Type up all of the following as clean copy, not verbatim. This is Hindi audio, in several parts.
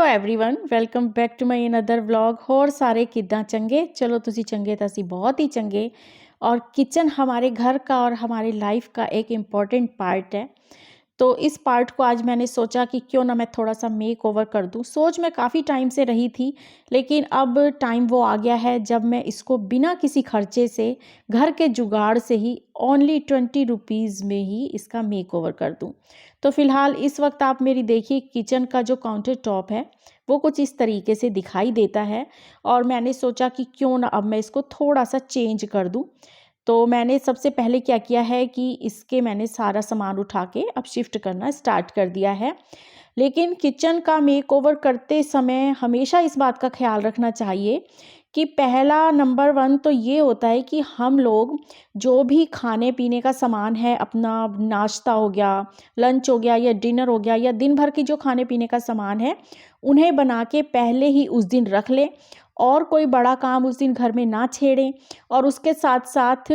Everyone welcome back to my another vlog. होर सारे किद्दां चंगे? चलो तुसी चंगे तो असी बहुत ही चंगे। और किचन हमारे घर का और हमारे लाइफ का एक इम्पॉर्टेंट पार्ट है। तो इस पार्ट को आज मैंने सोचा कि क्यों ना मैं थोड़ा सा मेक ओवर कर दूं। सोच मैं काफ़ी टाइम से रही थी, लेकिन अब टाइम वो आ गया है जब मैं इसको बिना किसी खर्चे से, घर के जुगाड़ से ही, ओनली 20 रुपीज़ में ही इसका मेक ओवर कर दूं। तो फ़िलहाल इस वक्त आप मेरी देखिए, किचन का जो काउंटर टॉप है वो कुछ इस तरीके से दिखाई देता है। और मैंने सोचा कि क्यों ना अब मैं इसको थोड़ा सा चेंज कर दूं। तो मैंने सबसे पहले क्या किया है कि इसके मैंने सारा सामान उठा के अब शिफ्ट करना स्टार्ट कर दिया है। लेकिन किचन का मेकओवर करते समय हमेशा इस बात का ख्याल रखना चाहिए कि पहला नंबर 1 तो ये होता है कि हम लोग जो भी खाने पीने का सामान है, अपना नाश्ता हो गया, लंच हो गया या डिनर हो गया या दिन भर की जो खाने पीने का सामान है, उन्हें बना के पहले ही उस दिन रख लें और कोई बड़ा काम उस दिन घर में ना छेड़ें। और उसके साथ साथ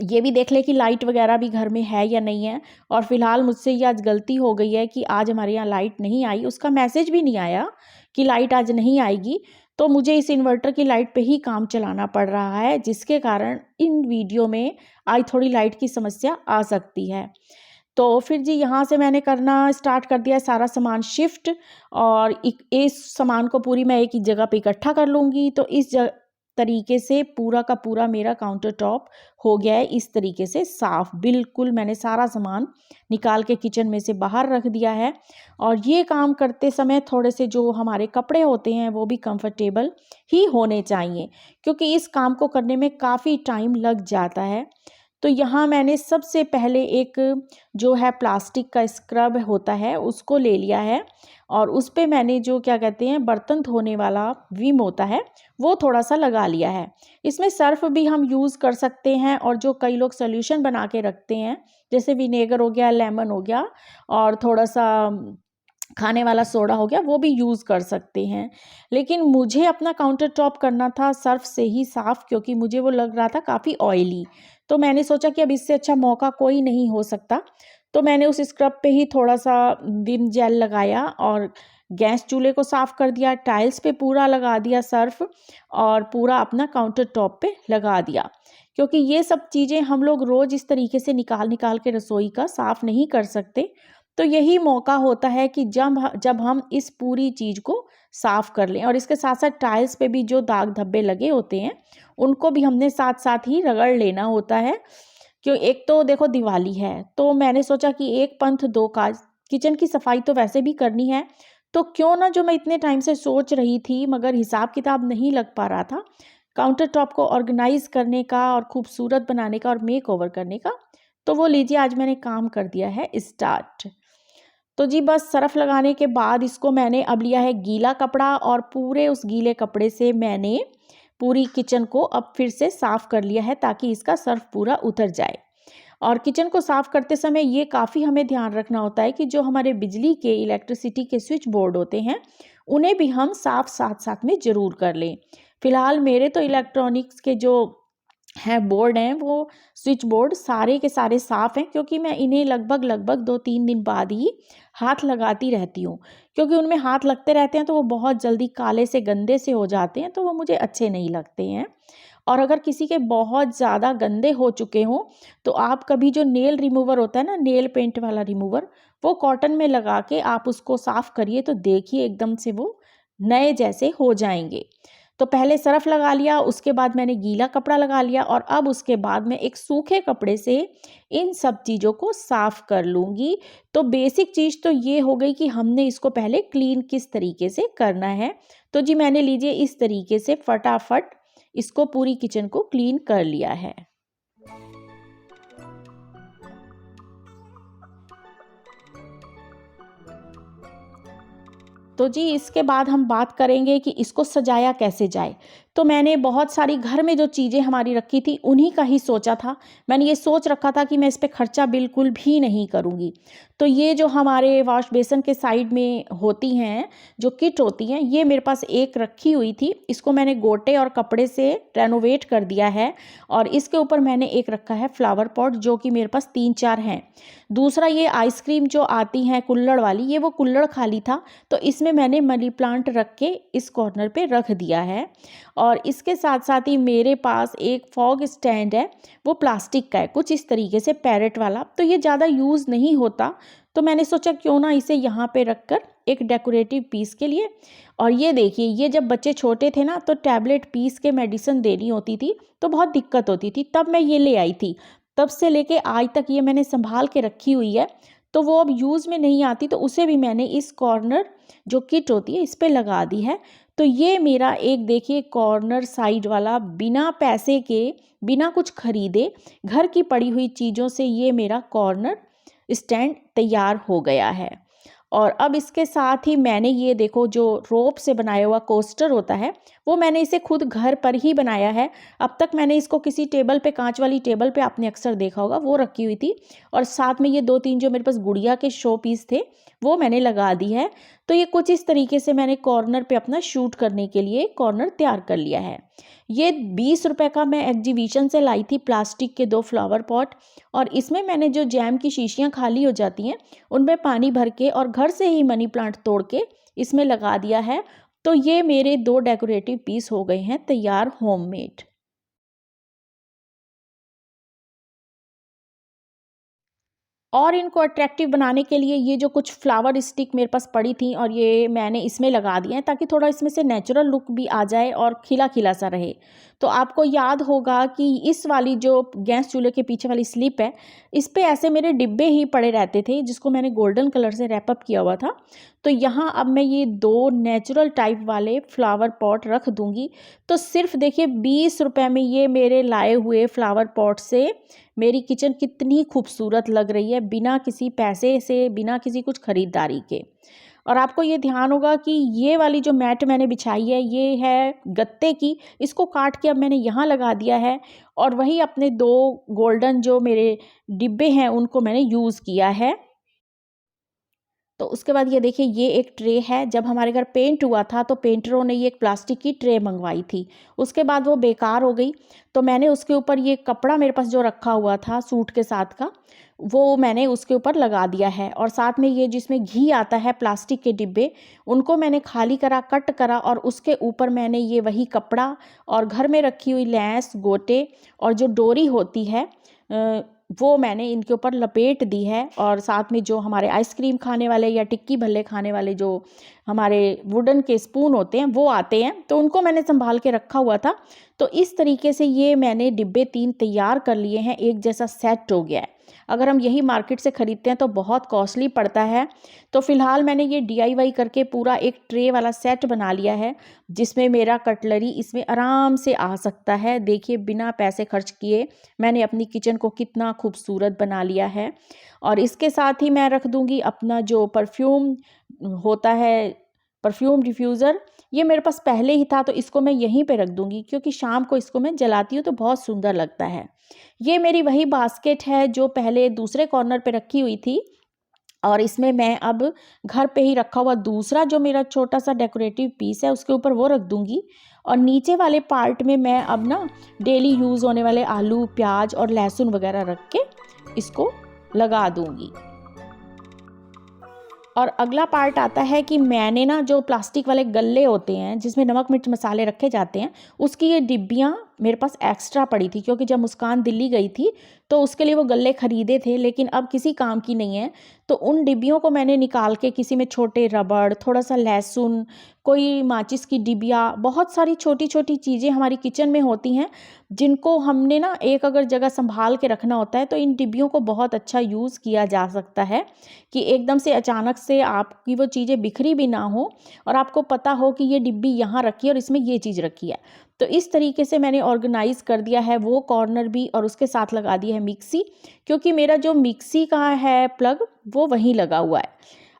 ये भी देख ले कि लाइट वगैरह भी घर में है या नहीं है। और फिलहाल मुझसे ये आज गलती हो गई है कि आज हमारे यहाँ लाइट नहीं आई, उसका मैसेज भी नहीं आया कि लाइट आज नहीं आएगी। तो मुझे इस इन्वर्टर की लाइट पे ही काम चलाना पड़ रहा है, जिसके कारण इन वीडियो में आज थोड़ी लाइट की समस्या आ सकती है। तो फिर जी यहाँ से मैंने करना स्टार्ट कर दिया सारा सामान शिफ्ट। और इस सामान को पूरी मैं एक ही जगह पे इकट्ठा कर लूँगी। तो इस तरीके से पूरा का पूरा मेरा काउंटर टॉप हो गया है इस तरीके से साफ। बिल्कुल मैंने सारा सामान निकाल के किचन में से बाहर रख दिया है। और ये काम करते समय थोड़े से जो हमारे कपड़े होते हैं वो भी कंफर्टेबल ही होने चाहिए, क्योंकि इस काम को करने में काफ़ी टाइम लग जाता है। तो यहाँ मैंने सबसे पहले एक जो है प्लास्टिक का स्क्रब होता है उसको ले लिया है। और उस पे मैंने जो क्या कहते हैं बर्तन धोने वाला विम होता है वो थोड़ा सा लगा लिया है। इसमें सर्फ भी हम यूज़ कर सकते हैं, और जो कई लोग सोल्यूशन बना के रखते हैं जैसे विनेगर हो गया, लेमन हो गया और थोड़ा सा खाने वाला सोडा हो गया, वो भी यूज़ कर सकते हैं। लेकिन मुझे अपना काउंटर टॉप करना था सर्फ से ही साफ़, क्योंकि मुझे वो लग रहा था काफ़ी ऑयली। तो मैंने सोचा कि अब इससे अच्छा मौका कोई नहीं हो सकता। तो मैंने उस स्क्रब पे ही थोड़ा सा विम जेल लगाया और गैस चूल्हे को साफ़ कर दिया, टाइल्स पे पूरा लगा दिया सर्फ और पूरा अपना काउंटर टॉप पे लगा दिया। क्योंकि ये सब चीज़ें हम लोग रोज़ इस तरीके से निकाल निकाल के रसोई का साफ़ नहीं कर सकते। तो यही मौका होता है कि जब हम इस पूरी चीज़ को साफ़ कर लें। और इसके साथ साथ टाइल्स पे भी जो दाग धब्बे लगे होते हैं उनको भी हमने साथ साथ ही रगड़ लेना होता है। क्यों, एक तो देखो दिवाली है, तो मैंने सोचा कि एक पंथ दो काज, किचन की सफाई तो वैसे भी करनी है। तो क्यों ना, जो मैं इतने टाइम से सोच रही थी मगर हिसाब किताब नहीं लग पा रहा था, काउंटर टॉप को ऑर्गेनाइज करने का और खूबसूरत बनाने का और मेक ओवर करने का, तो वो लीजिए आज मैंने काम कर दिया है स्टार्ट। तो जी बस सर्फ़ लगाने के बाद इसको मैंने अब लिया है गीला कपड़ा, और पूरे उस गीले कपड़े से मैंने पूरी किचन को अब फिर से साफ़ कर लिया है ताकि इसका सर्फ़ पूरा उतर जाए। और किचन को साफ़ करते समय ये काफ़ी हमें ध्यान रखना होता है कि जो हमारे बिजली के, इलेक्ट्रिसिटी के स्विच बोर्ड होते हैं उन्हें भी हम साफ़ साथ साथ में ज़रूर कर लें। फ़िलहाल मेरे तो इलेक्ट्रॉनिक्स के जो हैं बोर्ड हैं, वो स्विच बोर्ड सारे के सारे साफ़ हैं, क्योंकि मैं इन्हें लगभग लगभग 2-3 दिन बाद ही हाथ लगाती रहती हूँ। क्योंकि उनमें हाथ लगते रहते हैं तो वो बहुत जल्दी काले से गंदे से हो जाते हैं, तो वो मुझे अच्छे नहीं लगते हैं। और अगर किसी के बहुत ज़्यादा गंदे हो चुके हों तो आप कभी जो नेल रिमूवर होता है ना, नेल पेंट वाला रिमूवर, वो कॉटन में लगा के आप उसको साफ़ करिए तो देखिए एकदम से वो नए जैसे हो जाएंगे। तो पहले सरफ लगा लिया, उसके बाद मैंने गीला कपड़ा लगा लिया, और अब उसके बाद मैं एक सूखे कपड़े से इन सब चीज़ों को साफ़ कर लूँगी। तो बेसिक चीज़ तो ये हो गई कि हमने इसको पहले क्लीन किस तरीके से करना है। तो जी मैंने लीजिए इस तरीके से फटाफट इसको पूरी किचन को क्लीन कर लिया है। तो जी इसके बाद हम बात करेंगे कि इसको सजाया कैसे जाए। तो मैंने बहुत सारी घर में जो चीज़ें हमारी रखी थी उन्हीं का ही सोचा था। मैंने ये सोच रखा था कि मैं इस पे खर्चा बिल्कुल भी नहीं करूँगी। तो ये जो हमारे वॉश बेसिन के साइड में होती हैं, जो किट होती हैं, ये मेरे पास एक रखी हुई थी। इसको मैंने गोटे और कपड़े से रेनोवेट कर दिया है और इसके ऊपर मैंने एक रखा है फ्लावर पॉट, जो कि मेरे पास 3-4 हैं। दूसरा ये आइसक्रीम जो आती हैं कुल्हड़ वाली, ये वो कुल्हड़ खाली था, तो इसमें मैंने मनी प्लांट रख के इस कॉर्नर पे रख दिया है। और इसके साथ साथ ही मेरे पास एक फॉग स्टैंड है, वो प्लास्टिक का है, कुछ इस तरीके से पैरेट वाला। तो ये ज़्यादा यूज़ नहीं होता, तो मैंने सोचा क्यों ना इसे यहाँ पे रखकर एक डेकोरेटिव पीस के लिए। और ये देखिए, ये जब बच्चे छोटे थे ना, तो टैबलेट पीस के मेडिसिन देनी होती थी, तो बहुत दिक्कत होती थी, तब मैं ये ले आई थी। तब से लेके आज तक ये मैंने संभाल के रखी हुई है। तो वो अब यूज़ में नहीं आती, तो उसे भी मैंने इस कॉर्नर जो किट होती है इस पे लगा दी है। तो ये मेरा एक देखिए कॉर्नर साइड वाला, बिना पैसे के, बिना कुछ खरीदे, घर की पड़ी हुई चीज़ों से ये मेरा कॉर्नर स्टैंड तैयार हो गया है। और अब इसके साथ ही मैंने ये देखो, जो रोप से बनाया हुआ कोस्टर होता है, वो मैंने इसे खुद घर पर ही बनाया है। अब तक मैंने इसको किसी टेबल पे, कांच वाली टेबल पे आपने अक्सर देखा होगा, वो रखी हुई थी। और साथ में ये 2-3 जो मेरे पास गुड़िया के शो पीस थे, वो मैंने लगा दी है। तो ये कुछ इस तरीके से मैंने कॉर्नर पे अपना शूट करने के लिए कॉर्नर तैयार कर लिया है। ये 20 रुपए का मैं एग्जीबिशन से लाई थी, प्लास्टिक के 2 फ्लावर पॉट। और इसमें मैंने जो जैम की शीशियाँ खाली हो जाती हैं, उनमें पानी भर के और घर से ही मनी प्लांट तोड़ के इसमें लगा दिया है। तो ये मेरे 2 डेकोरेटिव पीस हो गए हैं तैयार, होममेड। और इनको अट्रैक्टिव बनाने के लिए ये जो कुछ फ्लावर स्टिक मेरे पास पड़ी थी, और ये मैंने इसमें लगा दिए हैं, ताकि थोड़ा इसमें से नेचुरल लुक भी आ जाए और खिला खिला सा रहे। तो आपको याद होगा कि इस वाली जो गैस चूल्हे के पीछे वाली स्लिप है, इस पे ऐसे मेरे डिब्बे ही पड़े रहते थे, जिसको मैंने गोल्डन कलर से रैप अप किया हुआ था। तो यहाँ अब मैं ये 2 नेचुरल टाइप वाले फ्लावर पॉट रख दूँगी। तो सिर्फ देखिए 20 रुपए में ये मेरे लाए हुए फ्लावर पॉट से मेरी किचन कितनी खूबसूरत लग रही है, बिना किसी पैसे से, बिना किसी कुछ खरीदारी के। और आपको ये ध्यान होगा कि ये वाली जो मैट मैंने बिछाई है, ये है गत्ते की। इसको काट के अब मैंने यहाँ लगा दिया है। और वही अपने 2 गोल्डन जो मेरे डिब्बे हैं, उनको मैंने यूज़ किया है। तो उसके बाद ये देखिए, ये एक ट्रे है। जब हमारे घर पेंट हुआ था, तो पेंटरों ने ये एक प्लास्टिक की ट्रे मंगवाई थी। उसके बाद वो बेकार हो गई, तो मैंने उसके ऊपर ये कपड़ा मेरे पास जो रखा हुआ था सूट के साथ का, वो मैंने उसके ऊपर लगा दिया है। और साथ में ये जिसमें घी आता है, प्लास्टिक के डिब्बे, उनको मैंने खाली करा, कट करा, और उसके ऊपर मैंने ये वही कपड़ा और घर में रखी हुई लैंस, गोटे और जो डोरी होती है, वो मैंने इनके ऊपर लपेट दी है। और साथ में जो हमारे आइसक्रीम खाने वाले या टिक्की भल्ले खाने वाले जो हमारे वुडन के स्पून होते हैं, वो आते हैं, तो उनको मैंने संभाल के रखा हुआ था। तो इस तरीके से ये मैंने डिब्बे 3 तैयार कर लिए हैं, एक जैसा सेट हो गया है। अगर हम यही मार्केट से ख़रीदते हैं तो बहुत कॉस्टली पड़ता है। तो फ़िलहाल मैंने ये DIY करके पूरा एक ट्रे वाला सेट बना लिया है, जिसमें मेरा कटलरी इसमें आराम से आ सकता है। देखिए, बिना पैसे खर्च किए मैंने अपनी किचन को कितना खूबसूरत बना लिया है। और इसके साथ ही मैं रख दूँगी अपना जो परफ्यूम होता है, परफ्यूम डिफ्यूज़र। ये मेरे पास पहले ही था, तो इसको मैं यहीं पे रख दूँगी, क्योंकि शाम को इसको मैं जलाती हूँ तो बहुत सुंदर लगता है। ये मेरी वही बास्केट है जो पहले दूसरे कॉर्नर पे रखी हुई थी, और इसमें मैं अब घर पे ही रखा हुआ दूसरा जो मेरा छोटा सा डेकोरेटिव पीस है, उसके ऊपर वो रख दूँगी। और नीचे वाले पार्ट में मैं अब ना डेली यूज़ होने वाले आलू, प्याज और लहसुन वगैरह रख के इसको लगा दूँगी। और अगला पार्ट आता है कि मैंने ना जो प्लास्टिक वाले गल्ले होते हैं, जिसमें नमक मिर्च मसाले रखे जाते हैं, उसकी ये डिब्बियाँ मेरे पास एक्स्ट्रा पड़ी थी, क्योंकि जब मुस्कान दिल्ली गई थी तो उसके लिए वो गल्ले खरीदे थे, लेकिन अब किसी काम की नहीं है। तो उन डिब्बियों को मैंने निकाल के किसी में छोटे रबड़, थोड़ा सा लहसुन, कोई माचिस की डिबिया, बहुत सारी छोटी छोटी चीज़ें हमारी किचन में होती हैं, जिनको हमने ना एक अगर जगह संभाल के रखना होता है, तो इन डिब्बियों को बहुत अच्छा यूज़ किया जा सकता है, कि एकदम से अचानक से आपकी वो चीज़ें बिखरी भी ना हो, और आपको पता हो कि ये डिब्बी यहाँ रखी है और इसमें ये चीज़ रखी है। तो इस तरीके से मैंने ऑर्गेनाइज़ कर दिया है वो कॉर्नर भी, और उसके साथ लगा दी है मिक्सी, क्योंकि मेरा जो मिक्सी का है प्लग, वो वहीं लगा हुआ है।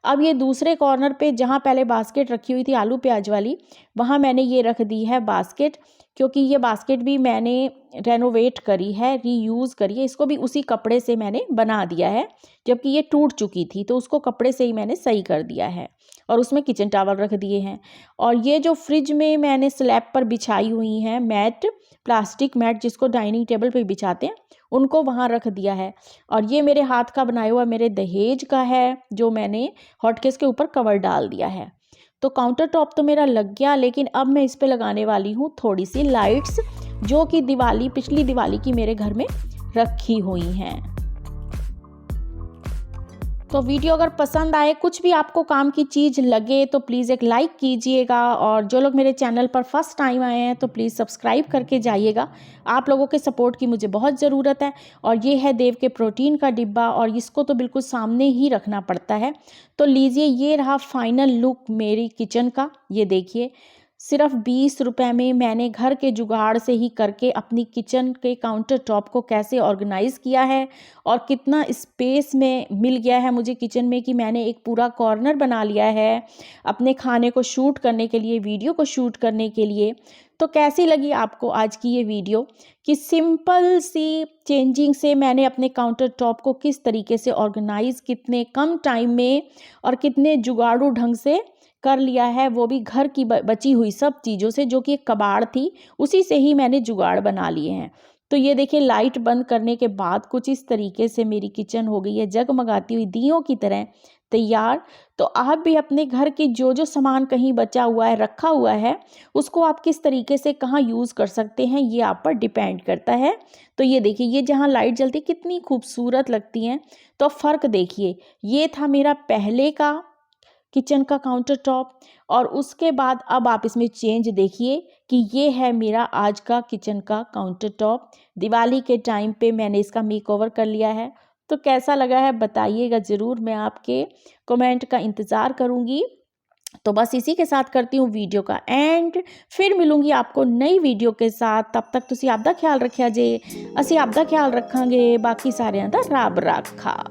अब ये दूसरे कॉर्नर पे, जहाँ पहले बास्केट रखी हुई थी आलू प्याज वाली, वहाँ मैंने ये रख दी है बास्केट, क्योंकि ये बास्केट भी मैंने रेनोवेट करी है, रीयूज़ करी है, इसको भी उसी कपड़े से मैंने बना दिया है, जबकि ये टूट चुकी थी तो उसको कपड़े से ही मैंने सही कर दिया है और उसमें किचन टॉवल रख दिए हैं। और ये जो फ्रिज में मैंने स्लैब पर बिछाई हुई हैं मैट, प्लास्टिक मैट जिसको डाइनिंग टेबल पे बिछाते हैं, उनको वहाँ रख दिया है। और ये मेरे हाथ का बनाया हुआ मेरे दहेज का है, जो मैंने हॉटकेस के ऊपर कवर डाल दिया है। तो काउंटर टॉप तो मेरा लग गया, लेकिन अब मैं इस पे लगाने वाली हूँ थोड़ी सी लाइट्स, जो कि पिछली दिवाली की मेरे घर में रखी हुई हैं। तो वीडियो अगर पसंद आए, कुछ भी आपको काम की चीज़ लगे तो प्लीज़ एक लाइक कीजिएगा, और जो लोग मेरे चैनल पर फर्स्ट टाइम आए हैं तो प्लीज़ सब्सक्राइब करके जाइएगा। आप लोगों के सपोर्ट की मुझे बहुत ज़रूरत है। और ये है देव के प्रोटीन का डिब्बा, और इसको तो बिल्कुल सामने ही रखना पड़ता है। तो लीजिए, ये रहा फाइनल लुक मेरी किचन का। ये देखिए, सिर्फ 20 रुपए में मैंने घर के जुगाड़ से ही करके अपनी किचन के काउंटर टॉप को कैसे ऑर्गेनाइज़ किया है, और कितना स्पेस में मिल गया है मुझे किचन में कि मैंने एक पूरा कॉर्नर बना लिया है अपने खाने को शूट करने के लिए, वीडियो को शूट करने के लिए। तो कैसी लगी आपको आज की ये वीडियो, कि सिंपल सी चेंजिंग से मैंने अपने काउंटर टॉप को किस तरीके से ऑर्गेनाइज़, कितने कम टाइम में और कितने जुगाड़ू ढंग से कर लिया है, वो भी घर की बची हुई सब चीज़ों से, जो कि एक कबाड़ थी, उसी से ही मैंने जुगाड़ बना लिए हैं। तो ये देखिए, लाइट बंद करने के बाद कुछ इस तरीके से मेरी किचन हो गई है जगमगाती हुई दियों की तरह तैयार। तो आप भी अपने घर के जो जो सामान कहीं बचा हुआ है, रखा हुआ है, उसको आप किस तरीके से कहाँ यूज़ कर सकते हैं, ये आप पर डिपेंड करता है। तो ये देखिए, ये जहाँ लाइट जलती कितनी खूबसूरत लगती हैं। तो फ़र्क देखिए, ये था मेरा पहले का किचन का काउंटर टॉप, और उसके बाद अब आप इसमें चेंज देखिए कि ये है मेरा आज का किचन का काउंटर टॉप। दिवाली के टाइम पे मैंने इसका मेकओवर कर लिया है। तो कैसा लगा है बताइएगा ज़रूर, मैं आपके कमेंट का इंतज़ार करूँगी। तो बस इसी के साथ करती हूँ वीडियो का एंड, फिर मिलूँगी आपको नई वीडियो के साथ। तब तक तुसी आपदा ख्याल रखिया जे, असी आपदा ख्याल रखांगे, बाकी सारिਆਂ ਦਾ ਰੱਬ ਰਾਖਾ।